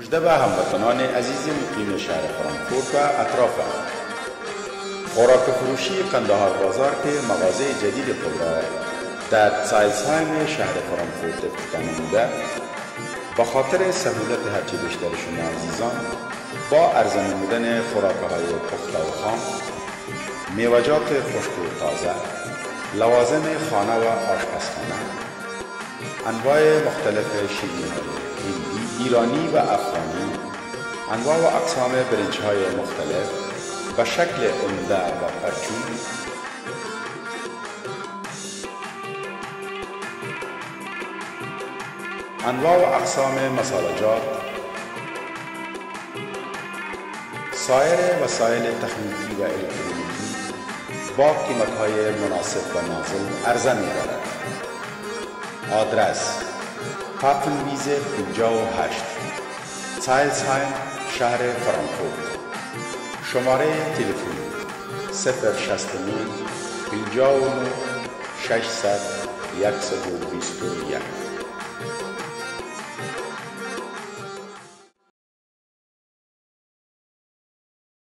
مژده به هموطنان عزیز مقیم شهر فرانکفورت و اطراف آن. خوراک فروشی قندهار بازار که مغازه جدید خود را در سایلسهایم شهر فرانکفورت افتتاح نموده، با خاطر سهولت هرچه بیشتر شما عزیزان با عرضه نمودن خوراک‌های پخته و خام، میوه‌جات خشک و تازه، لوازم خانه و آشپزخانه، انواع مختلف شیرینی‌های هندی، ایرانی و افغانی، انواع و اقسام برنج‌های مختلف به شکل عمده و پرچون، انواع و اقسام مساله‌جات، سایر وسایل تخنیکی و الکترونیکی با قیمت‌های مناسب و نازل عرضه می‌دارد. آدرس: پاپنویزه 58 سایلسهایم شهر فرانکفورت. شماره تلفن 069 59 600 121.